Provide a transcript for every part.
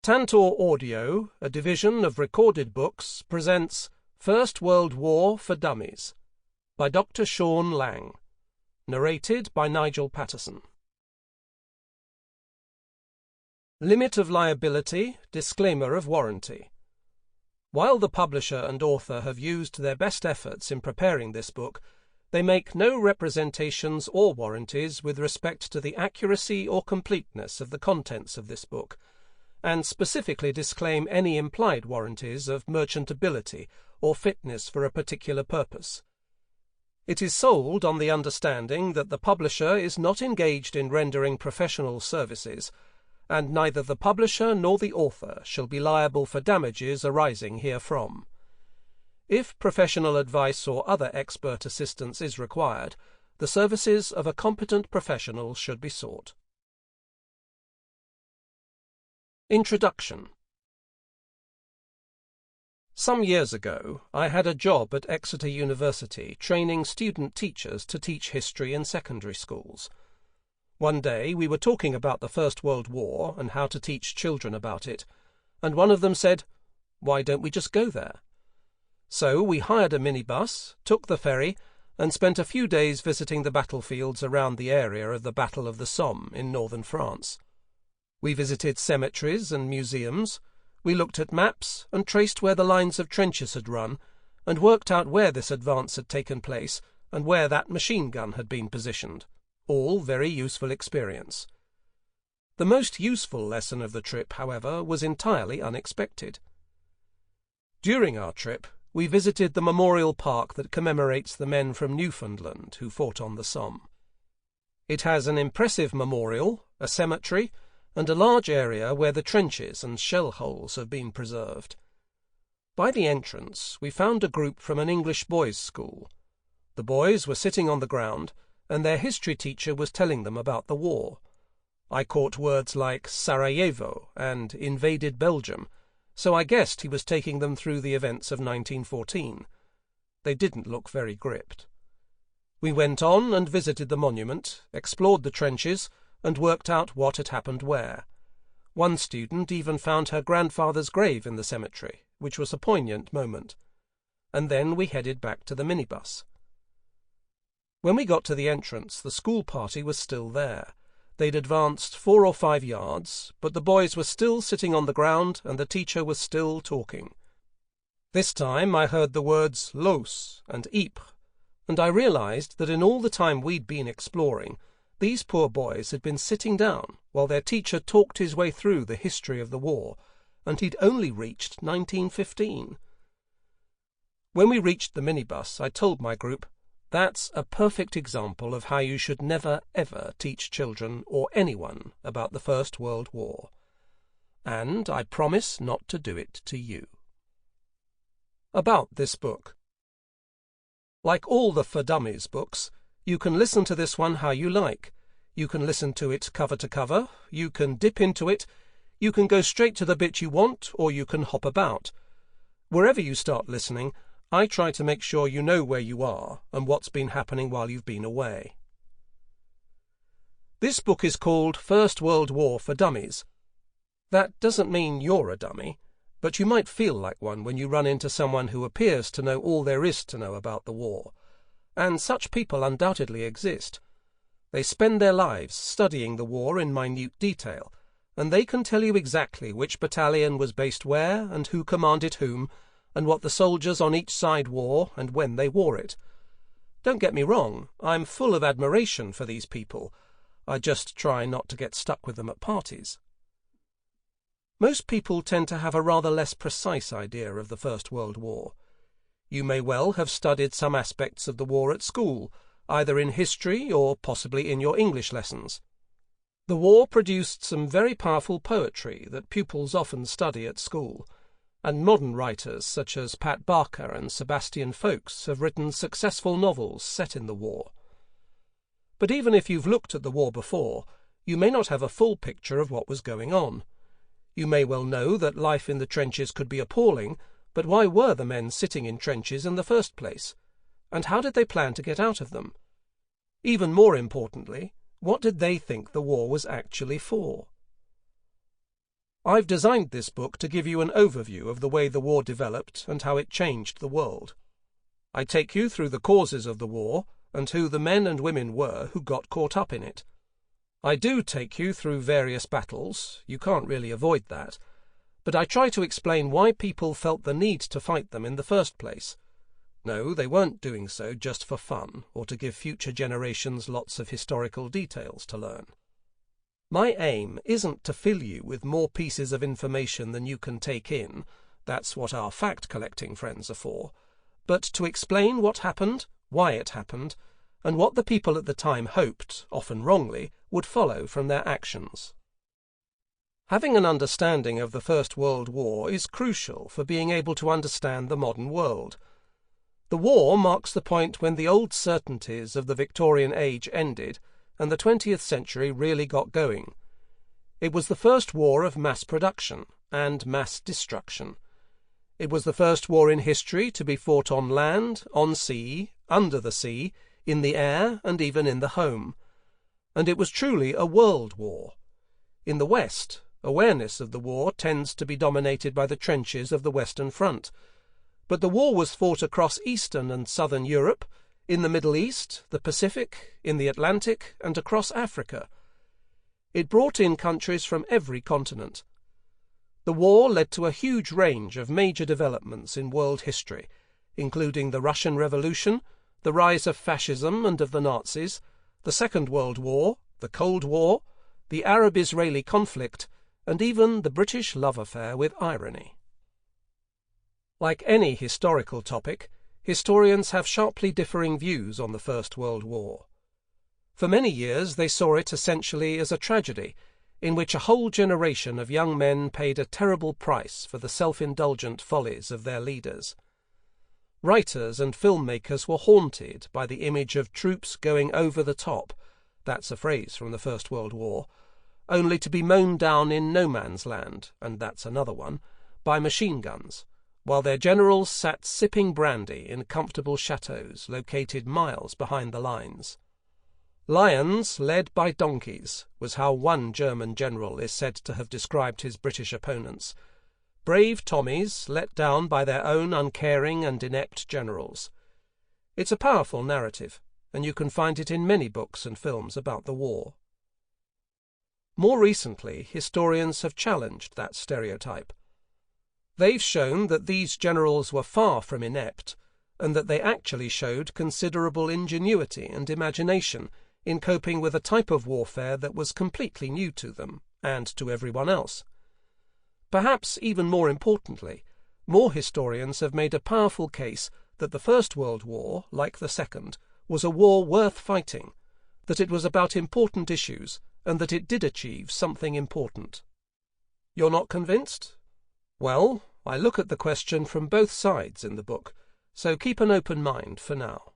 Tantor Audio, a division of Recorded Books, presents First World War for Dummies by Dr. Sean Lang. Narrated by Nigel Patterson. Limit of liability, disclaimer of warranty. While the publisher and author have used their best efforts in preparing this book, they make no representations or warranties with respect to the accuracy or completeness of the contents of this book, and specifically disclaim any implied warranties of merchantability or fitness for a particular purpose. It is sold on the understanding that the publisher is not engaged in rendering professional services, and neither the publisher nor the author shall be liable for damages arising herefrom. If professional advice or other expert assistance is required, the services of a competent professional should be sought. Introduction. Some years ago, I had a job at Exeter University training student teachers to teach history in secondary schools. One day we were talking about the First World War and how to teach children about it, and one of them said, "Why don't we just go there?" So we hired a minibus, took the ferry, and spent a few days visiting the battlefields around the area of the Battle of the Somme in northern France. We visited cemeteries and museums, we looked at maps and traced where the lines of trenches had run, and worked out where this advance had taken place and where that machine gun had been positioned. All very useful experience. The most useful lesson of the trip, however, was entirely unexpected. During our trip, we visited the memorial park that commemorates the men from Newfoundland who fought on the Somme. It has an impressive memorial, a cemetery, and a large area where the trenches and shell holes have been preserved. By the entrance, we found a group from an English boys' school. The boys were sitting on the ground, and their history teacher was telling them about the war. I caught words like Sarajevo and invaded Belgium, so I guessed he was taking them through the events of 1914. They didn't look very gripped. We went on and visited the monument, explored the trenches, and worked out what had happened where. One student even found her grandfather's grave in the cemetery, which was a poignant moment. And then we headed back to the minibus. When we got to the entrance, the school party was still there. They'd advanced 4 or 5 yards, but the boys were still sitting on the ground and the teacher was still talking. This time I heard the words Los and Ypres, and I realized that in all the time we'd been exploring, these poor boys had been sitting down while their teacher talked his way through the history of the war, and he'd only reached 1915. When we reached the minibus, I told my group, "That's a perfect example of how you should never, ever teach children or anyone about the First World War. And I promise not to do it to you." About this book. Like all the For Dummies books, you can listen to this one how you like. You can listen to it cover to cover, you can dip into it, you can go straight to the bit you want, or you can hop about. Wherever you start listening, I try to make sure you know where you are and what's been happening while you've been away. This book is called First World War for Dummies. That doesn't mean you're a dummy, but you might feel like one when you run into someone who appears to know all there is to know about the war. And such people undoubtedly exist. They spend their lives studying the war in minute detail, and they can tell you exactly which battalion was based where and who commanded whom, and what the soldiers on each side wore and when they wore it. Don't get me wrong, I'm full of admiration for these people. I just try not to get stuck with them at parties. Most people tend to have a rather less precise idea of the First World War. You may well have studied some aspects of the war at school, either in history or possibly in your English lessons. The war produced some very powerful poetry that pupils often study at school, and modern writers such as Pat Barker and Sebastian Faulks have written successful novels set in the war. But even if you've looked at the war before, you may not have a full picture of what was going on. You may well know that life in the trenches could be appalling, but why were the men sitting in trenches in the first place? And how did they plan to get out of them? Even more importantly, what did they think the war was actually for? I've designed this book to give you an overview of the way the war developed and how it changed the world. I take you through the causes of the war and who the men and women were who got caught up in it. I do take you through various battles, you can't really avoid that, but I try to explain why people felt the need to fight them in the first place. No, they weren't doing so just for fun, or to give future generations lots of historical details to learn. My aim isn't to fill you with more pieces of information than you can take in, that's what our fact-collecting friends are for, but to explain what happened, why it happened, and what the people at the time hoped, often wrongly, would follow from their actions. Having an understanding of the First World War is crucial for being able to understand the modern world. The war marks the point when the old certainties of the Victorian age ended and the 20th century really got going. It was the first war of mass production and mass destruction. It was the first war in history to be fought on land, on sea, under the sea, in the air, and even in the home. And it was truly a world war. In the West, awareness of the war tends to be dominated by the trenches of the Western Front. But the war was fought across Eastern and Southern Europe, in the Middle East, the Pacific, in the Atlantic, and across Africa. It brought in countries from every continent. The war led to a huge range of major developments in world history, including the Russian Revolution, the rise of fascism and of the Nazis, the Second World War, the Cold War, the Arab-Israeli conflict, and even the British love affair with irony. Like any historical topic, historians have sharply differing views on the First World War. For many years they saw it essentially as a tragedy, in which a whole generation of young men paid a terrible price for the self-indulgent follies of their leaders. Writers and filmmakers were haunted by the image of troops going over the top, that's a phrase from the First World War, only to be mown down in no man's land, and that's another one, by machine guns, while their generals sat sipping brandy in comfortable chateaux located miles behind the lines. Lions led by donkeys was how one German general is said to have described his British opponents. Brave Tommies let down by their own uncaring and inept generals. It's a powerful narrative, and you can find it in many books and films about the war. More recently, historians have challenged that stereotype. They've shown that these generals were far from inept, and that they actually showed considerable ingenuity and imagination in coping with a type of warfare that was completely new to them, and to everyone else. Perhaps even more importantly, more historians have made a powerful case that the First World War, like the Second, was a war worth fighting, that it was about important issues, and that it did achieve something important. You're not convinced? Well, I look at the question from both sides in the book, so keep an open mind for now.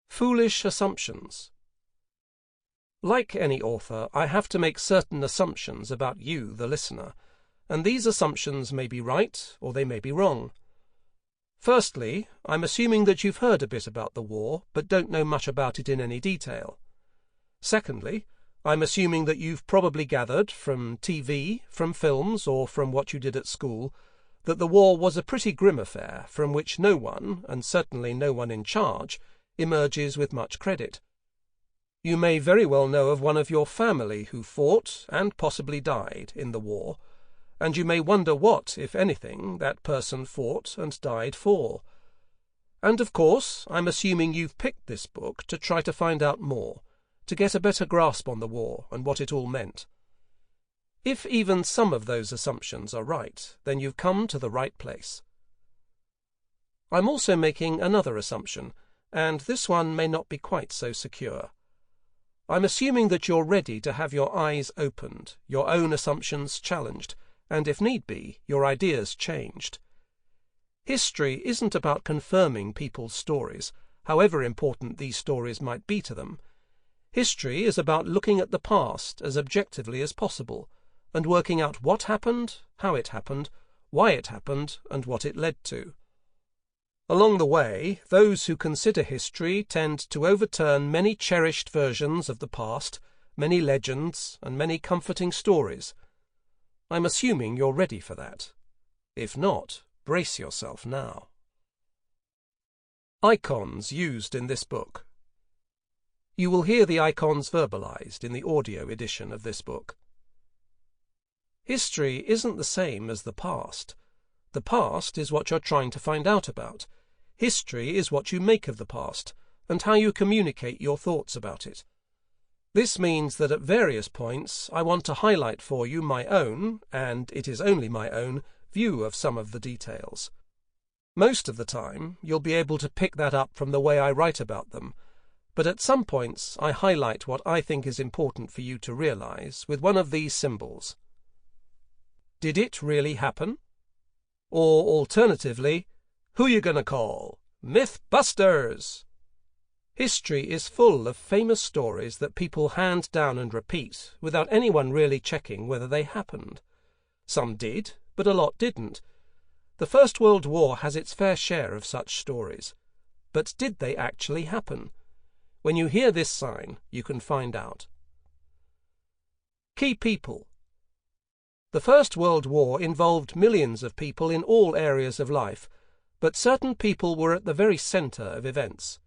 Foolish assumptions. Like any author, I have to make certain assumptions about you, the listener, and these assumptions may be right or they may be wrong. Firstly, I'm assuming that you've heard a bit about the war, but don't know much about it in any detail. Secondly, I'm assuming that you've probably gathered from TV, from films, or from what you did at school, that the war was a pretty grim affair from which no one, and certainly no one in charge, emerges with much credit. You may very well know of one of your family who fought, and possibly died, in the war, and you may wonder what, if anything, that person fought and died for. And of course, I'm assuming you've picked this book to try to find out more, to get a better grasp on the war and what it all meant. If even some of those assumptions are right, then you've come to the right place. I'm also making another assumption, and this one may not be quite so secure. I'm assuming that you're ready to have your eyes opened, your own assumptions challenged, and if need be, your ideas changed. History isn't about confirming people's stories, however important these stories might be to them. History is about looking at the past as objectively as possible, and working out what happened, how it happened, why it happened, and what it led to. Along the way, those who consider history tend to overturn many cherished versions of the past, many legends, and many comforting stories. I'm assuming you're ready for that. If not, brace yourself now. Icons used in this book. You will hear the icons verbalized in the audio edition of this book. History isn't the same as the past. The past is what you're trying to find out about. History is what you make of the past, and how you communicate your thoughts about it. This means that at various points I want to highlight for you my own, and it is only my own, view of some of the details. Most of the time you'll be able to pick that up from the way I write about them, but at some points I highlight what I think is important for you to realize with one of these symbols. Did it really happen? Or alternatively, who you gonna call? Mythbusters! History is full of famous stories that people hand down and repeat without anyone really checking whether they happened. Some did, but a lot didn't. The First World War has its fair share of such stories. But did they actually happen? When you hear this sign, you can find out. Key people. The First World War involved millions of people in all areas of life, but certain people were at the very centre of events.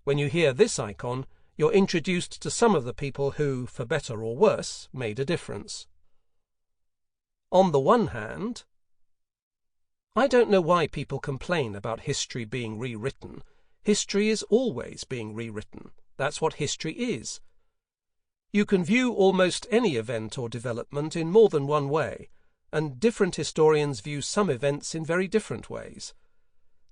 When you hear this icon, you're introduced to some of the people who, for better or worse, made a difference. On the one hand, I don't know why people complain about history being rewritten. History is always being rewritten. That's what history is. You can view almost any event or development in more than one way, and different historians view some events in very different ways.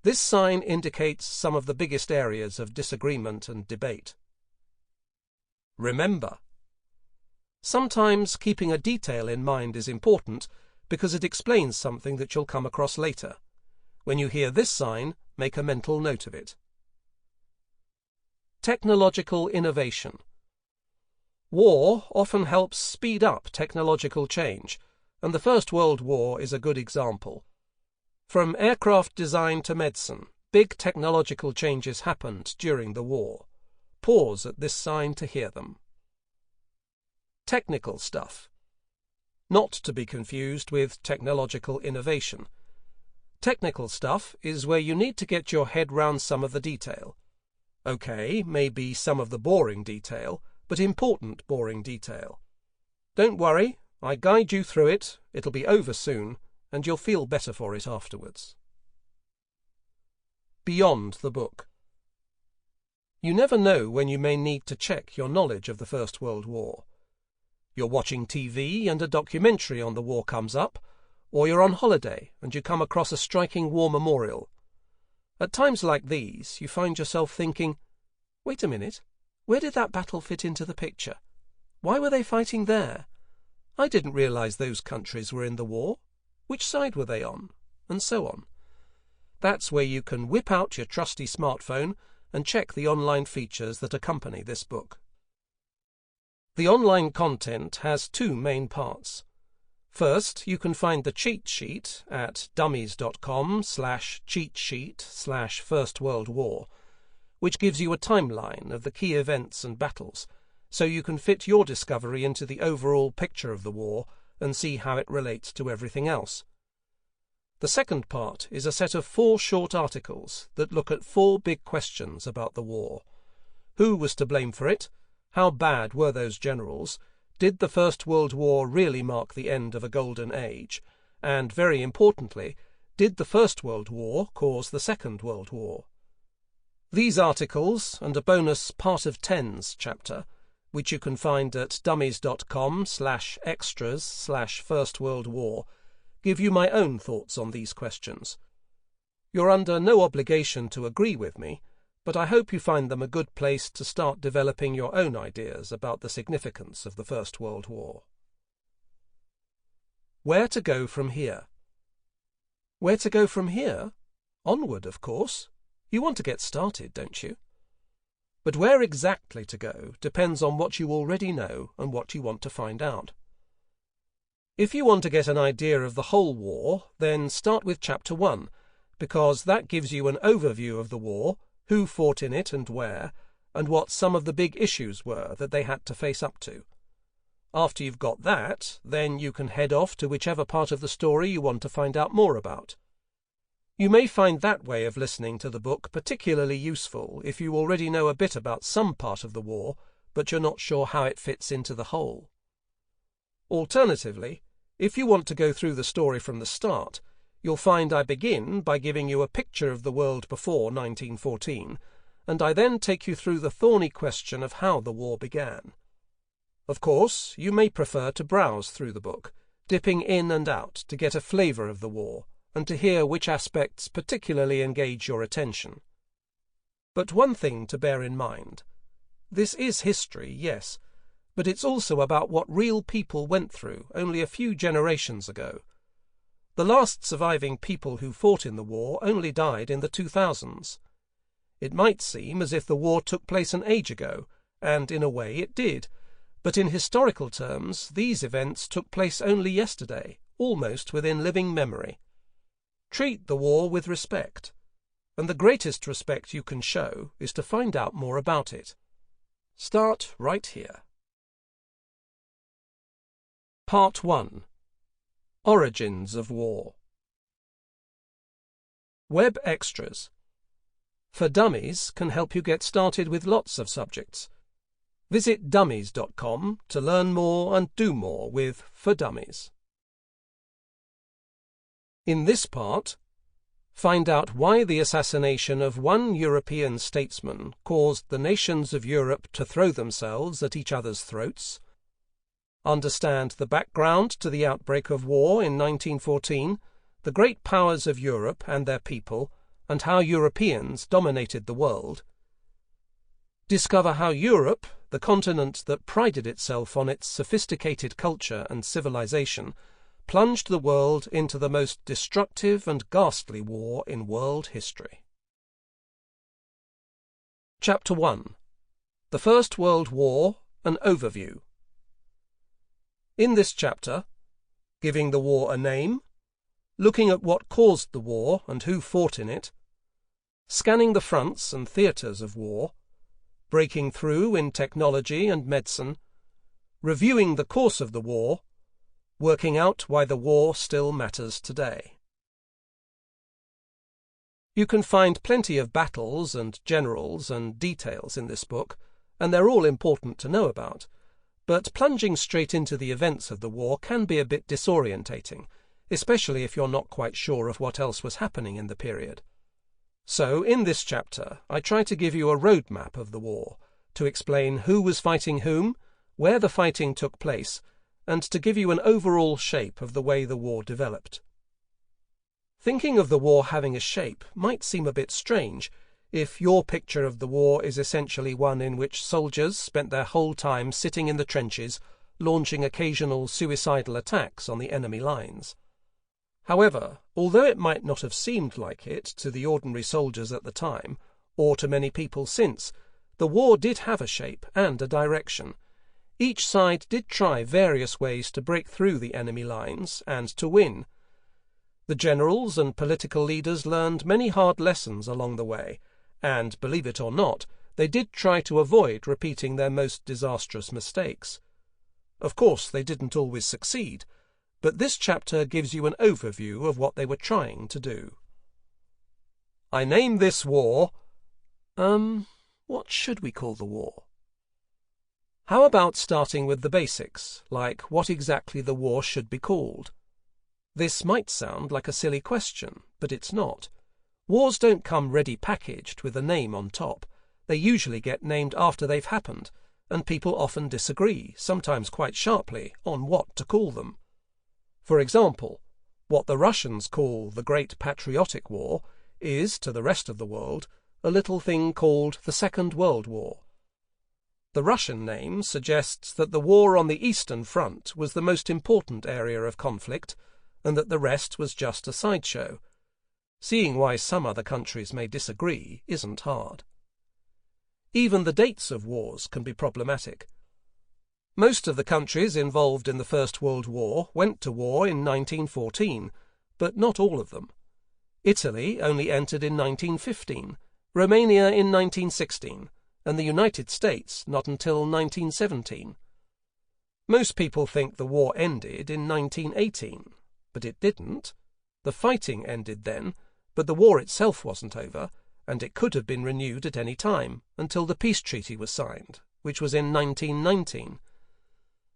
This sign indicates some of the biggest areas of disagreement and debate. Remember. Sometimes keeping a detail in mind is important because it explains something that you'll come across later. When you hear this sign, make a mental note of it. Technological innovation. War often helps speed up technological change, and the First World War is a good example. From aircraft design to medicine, big technological changes happened during the war. Pause at this sign to hear them. Technical stuff. Not to be confused with technological innovation. Technical stuff is where you need to get your head round some of the detail. Okay, maybe some of the boring detail, but important boring detail. Don't worry, I guide you through it, it'll be over soon, and you'll feel better for it afterwards. Beyond the book. You never know when you may need to check your knowledge of the First World War. You're watching TV and a documentary on the war comes up, or you're on holiday and you come across a striking war memorial. At times like these, you find yourself thinking, wait a minute, where did that battle fit into the picture? Why were they fighting there? I didn't realize those countries were in the war. Which side were they on? And so on. That's where you can whip out your trusty smartphone and check the online features that accompany this book. The online content has two main parts. First, you can find the cheat sheet at dummies.com/cheatsheet/First World War, which gives you a timeline of the key events and battles, so you can fit your discovery into the overall picture of the war and see how it relates to everything else. The second part is a set of 4 short articles that look at 4 big questions about the war. Who was to blame for it? How bad were those generals? Did the First World War really mark the end of a golden age? And, very importantly, did the First World War cause the Second World War? These articles, and a bonus Part of Tens chapter, which you can find at dummies.com/extras/First World War, give you my own thoughts on these questions. You're under no obligation to agree with me, but I hope you find them a good place to start developing your own ideas about the significance of the First World War. Where to go from here? Where to go from here? Onward, of course. You want to get started, don't you? But where exactly to go depends on what you already know and what you want to find out. If you want to get an idea of the whole war, then start with Chapter 1, because that gives you an overview of the war, who fought in it and where, and what some of the big issues were that they had to face up to. After you've got that, then you can head off to whichever part of the story you want to find out more about. You may find that way of listening to the book particularly useful if you already know a bit about some part of the war, but you're not sure how it fits into the whole. Alternatively, if you want to go through the story from the start, you'll find I begin by giving you a picture of the world before 1914, and I then take you through the thorny question of how the war began. Of course, you may prefer to browse through the book, dipping in and out to get a flavour of the war, and to hear which aspects particularly engage your attention. But one thing to bear in mind. This is history, yes, but it's also about what real people went through only a few generations ago. The last surviving people who fought in the war only died in the 2000s. It might seem as if the war took place an age ago, and in a way it did, but in historical terms these events took place only yesterday, almost within living memory. Treat the war with respect, and the greatest respect you can show is to find out more about it. Start right here. Part 1. Origins of War. Web extras. For Dummies can help you get started with lots of subjects. Visit dummies.com to learn more and do more with For Dummies. In this part, find out why the assassination of one European statesman caused the nations of Europe to throw themselves at each other's throats. Understand the background to the outbreak of war in 1914, the great powers of Europe and their people, and how Europeans dominated the world. Discover how Europe, the continent that prided itself on its sophisticated culture and civilization, plunged the world into the most destructive and ghastly war in world history. Chapter 1. The First World War, an Overview. In this chapter, giving the war a name, looking at what caused the war and who fought in it, scanning the fronts and theatres of war, breaking through in technology and medicine, reviewing the course of the war, working out why the war still matters today. You can find plenty of battles and generals and details in this book, and they're all important to know about, but plunging straight into the events of the war can be a bit disorientating, especially if you're not quite sure of what else was happening in the period. So, in this chapter, I try to give you a roadmap of the war, to explain who was fighting whom, where the fighting took place, and to give you an overall shape of the way the war developed. Thinking of the war having a shape might seem a bit strange if your picture of the war is essentially one in which soldiers spent their whole time sitting in the trenches, launching occasional suicidal attacks on the enemy lines. However, although it might not have seemed like it to the ordinary soldiers at the time, or to many people since, the war did have a shape and a direction. Each side did try various ways to break through the enemy lines and to win. The generals and political leaders learned many hard lessons along the way, and, believe it or not, they did try to avoid repeating their most disastrous mistakes. Of course, they didn't always succeed, but this chapter gives you an overview of what they were trying to do. I name this war... what should we call the war? How about starting with the basics, like what exactly the war should be called? This might sound like a silly question, but it's not. Wars don't come ready packaged with a name on top. They usually get named after they've happened, and people often disagree, sometimes quite sharply, on what to call them. For example, what the Russians call the Great Patriotic War is, to the rest of the world, a little thing called the Second World War. The Russian name suggests that the war on the Eastern Front was the most important area of conflict, and that the rest was just a sideshow. Seeing why some other countries may disagree isn't hard. Even the dates of wars can be problematic. Most of the countries involved in the First World War went to war in 1914, but not all of them. Italy only entered in 1915, Romania in 1916, and the United States not until 1917. Most people think the war ended in 1918, but it didn't. The fighting ended then, but the war itself wasn't over, and it could have been renewed at any time, until the peace treaty was signed, which was in 1919.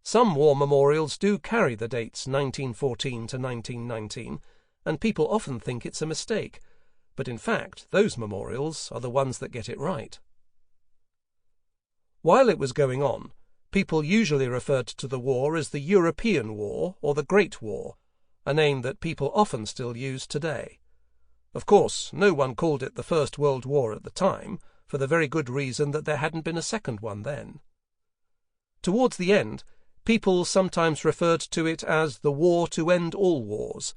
Some war memorials do carry the dates 1914 to 1919, and people often think it's a mistake, but in fact those memorials are the ones that get it right. While it was going on, people usually referred to the war as the European War or the Great War, a name that people often still use today. Of course, no one called it the First World War at the time, for the very good reason that there hadn't been a second one then. Towards the end, people sometimes referred to it as the war to end all wars.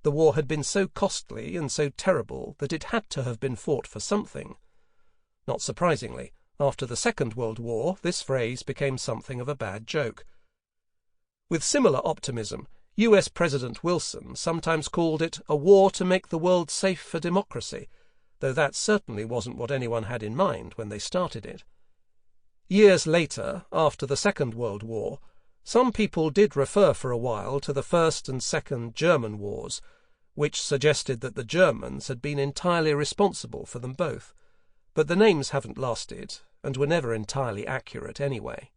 The war had been so costly and so terrible that it had to have been fought for something. Not surprisingly, after the Second World War, this phrase became something of a bad joke. With similar optimism, US President Wilson sometimes called it a war to make the world safe for democracy, though that certainly wasn't what anyone had in mind when they started it. Years later, after the Second World War, some people did refer for a while to the First and Second German Wars, which suggested that the Germans had been entirely responsible for them both, but the names haven't lasted and were never entirely accurate anyway.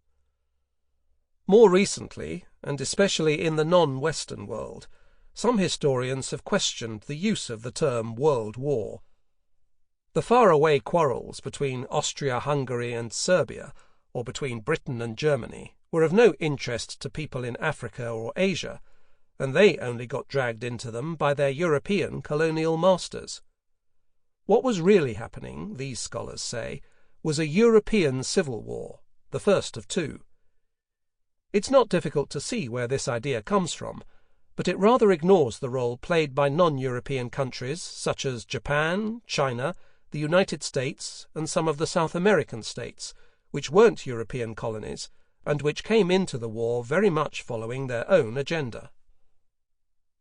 More recently, and especially in the non-Western world, some historians have questioned the use of the term World War. The faraway quarrels between Austria-Hungary and Serbia, or between Britain and Germany, were of no interest to people in Africa or Asia, and they only got dragged into them by their European colonial masters. What was really happening, these scholars say, was a European civil war, the first of two. It's not difficult to see where this idea comes from, but it rather ignores the role played by non-European countries such as Japan, China, the United States, and some of the South American states, which weren't European colonies, and which came into the war very much following their own agenda.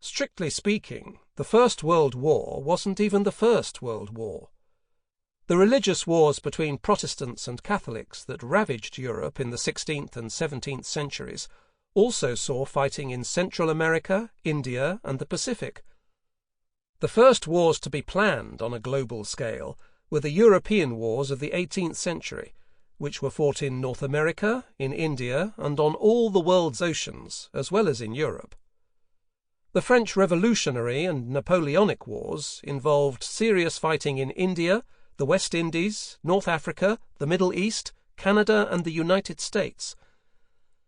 Strictly speaking, the First World War wasn't even the First World War. The religious wars between Protestants and Catholics that ravaged Europe in the 16th and 17th centuries also saw fighting in Central America, India, and the Pacific. The first wars to be planned on a global scale were the European wars of the 18th century, which were fought in North America, in India, and on all the world's oceans, as well as in Europe. The French Revolutionary and Napoleonic Wars involved serious fighting in India, the West Indies, North Africa, the Middle East, Canada, and the United States.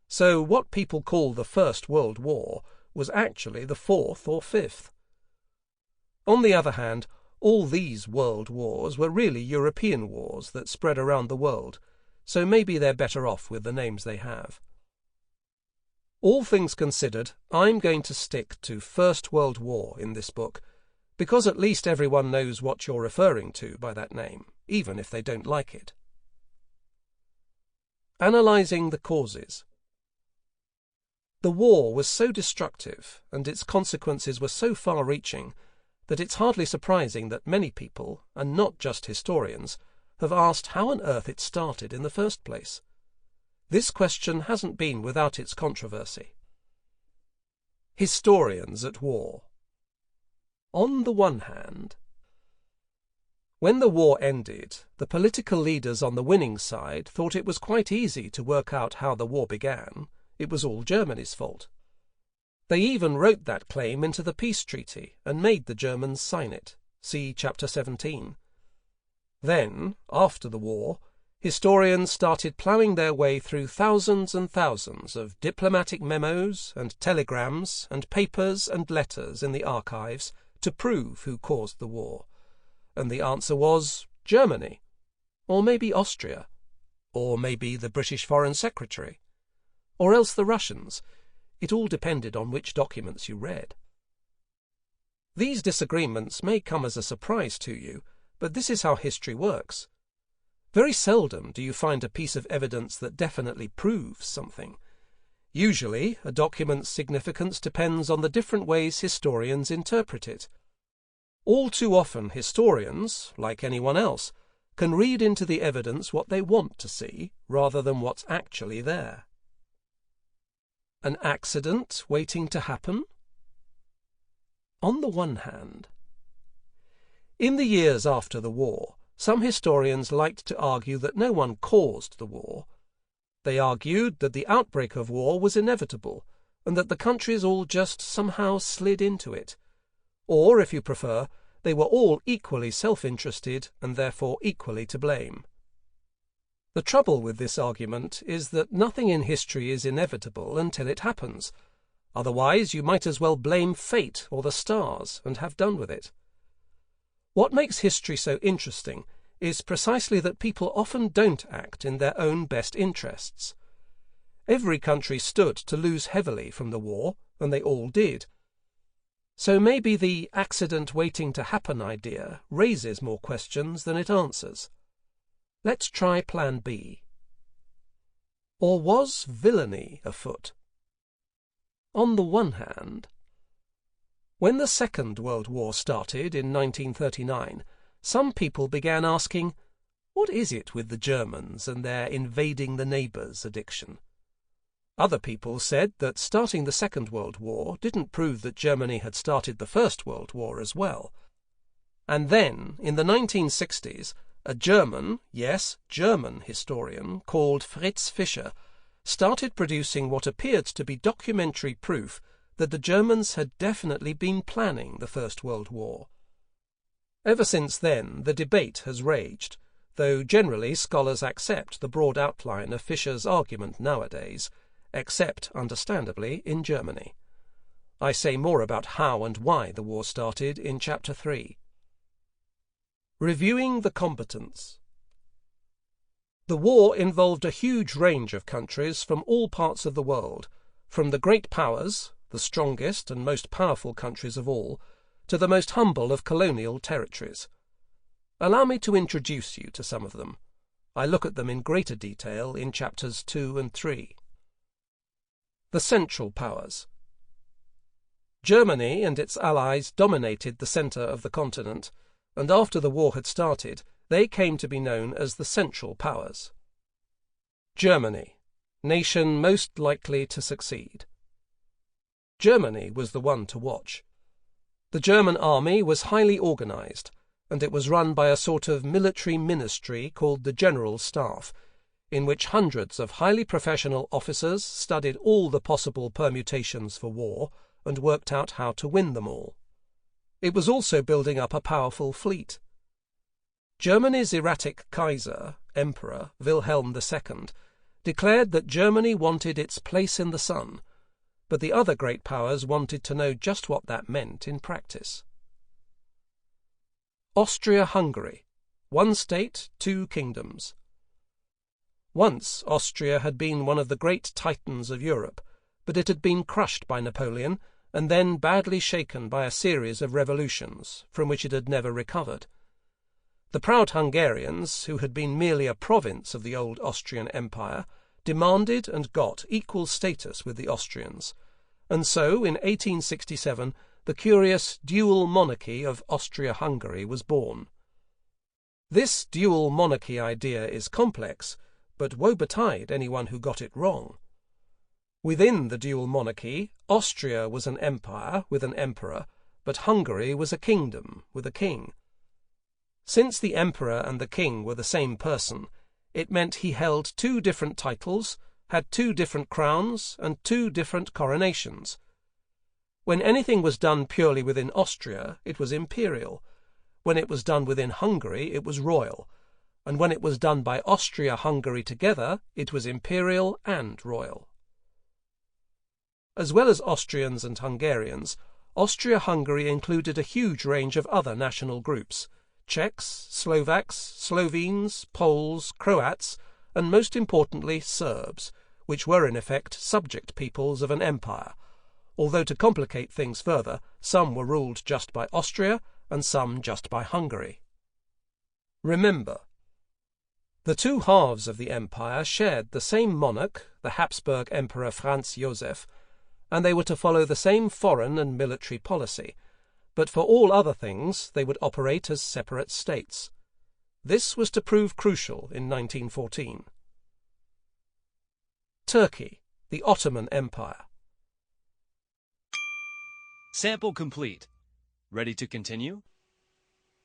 So what people call the First World War was actually the fourth or fifth. On the other hand, all these world wars were really European wars that spread around the world, so maybe they're better off with the names they have. All things considered, I'm going to stick to First World War in this book, because at least everyone knows what you're referring to by that name, even if they don't like it. Analysing the causes. The war was so destructive, and its consequences were so far-reaching, that it's hardly surprising that many people, and not just historians, have asked how on earth it started in the first place. This question hasn't been without its controversy. Historians at war. On the one hand, when the war ended, the political leaders on the winning side thought it was quite easy to work out how the war began. It was all Germany's fault. They even wrote that claim into the peace treaty and made the Germans sign it. See Chapter 17. Then, after the war, historians started ploughing their way through thousands and thousands of diplomatic memos and telegrams and papers and letters in the archives to prove who caused the war. And the answer was Germany, or maybe Austria, or maybe the British Foreign Secretary, or else the Russians. It all depended on which documents you read. These disagreements may come as a surprise to you, but this is how history works. Very seldom do you find a piece of evidence that definitely proves something. Usually, a document's significance depends on the different ways historians interpret it. All too often, historians, like anyone else, can read into the evidence what they want to see, rather than what's actually there. An accident waiting to happen? On the one hand, in the years after the war, some historians liked to argue that no one caused the war. They argued that the outbreak of war was inevitable, and that the countries all just somehow slid into it. Or, if you prefer, they were all equally self-interested and therefore equally to blame. The trouble with this argument is that nothing in history is inevitable until it happens. Otherwise, you might as well blame fate or the stars and have done with it. What makes history so interesting is precisely that people often don't act in their own best interests. Every country stood to lose heavily from the war, and they all did. So maybe the accident waiting to happen idea raises more questions than it answers. Let's try Plan B. Or was villainy afoot? On the one hand, when the Second World War started in 1939, some people began asking, what is it with the Germans and their invading the neighbours addiction? Other people said that starting the Second World War didn't prove that Germany had started the First World War as well. And then, in the 1960s, a German, yes, German historian called Fritz Fischer started producing what appeared to be documentary proof that the Germans had definitely been planning the First World War. Ever since then, the debate has raged, though generally scholars accept the broad outline of Fischer's argument nowadays, except, understandably, in Germany. I say more about how and why the war started in Chapter 3. Reviewing the combatants. The war involved a huge range of countries from all parts of the world, from the great powers, the strongest and most powerful countries of all, to the most humble of colonial territories. Allow me to introduce you to some of them. I look at them in greater detail in Chapters 2 and 3. The Central Powers. Germany and its allies dominated the centre of the continent, and after the war had started, they came to be known as the Central Powers. Germany, nation most likely to succeed. Germany was the one to watch. The German army was highly organised, and it was run by a sort of military ministry called the General Staff, in which hundreds of highly professional officers studied all the possible permutations for war and worked out how to win them all. It was also building up a powerful fleet. Germany's erratic Kaiser, Emperor Wilhelm II, declared that Germany wanted its place in the sun, but the other great powers wanted to know just what that meant in practice. Austria-Hungary, one state, two kingdoms. Once Austria had been one of the great titans of Europe, but it had been crushed by Napoleon and then badly shaken by a series of revolutions, from which it had never recovered. The proud Hungarians, who had been merely a province of the old Austrian Empire, demanded and got equal status with the Austrians, and so in 1867 the curious dual monarchy of Austria-Hungary was born. This dual monarchy idea is complex, but woe betide anyone who got it wrong. Within the dual monarchy, Austria was an empire with an emperor, but Hungary was a kingdom with a king. Since the emperor and the king were the same person, it meant he held two different titles, had two different crowns, and two different coronations. When anything was done purely within Austria, it was imperial. When it was done within Hungary, it was royal. And when it was done by Austria-Hungary together, it was imperial and royal. As well as Austrians and Hungarians, Austria-Hungary included a huge range of other national groups: Czechs, Slovaks, Slovenes, Poles, Croats, and most importantly Serbs, which were in effect subject peoples of an empire, although to complicate things further, some were ruled just by Austria and some just by Hungary. Remember, the two halves of the empire shared the same monarch, the Habsburg Emperor Franz Joseph, and they were to follow the same foreign and military policy, but for all other things they would operate as separate states. This was to prove crucial in 1914. Turkey, the Ottoman Empire. Sample complete. Ready to continue?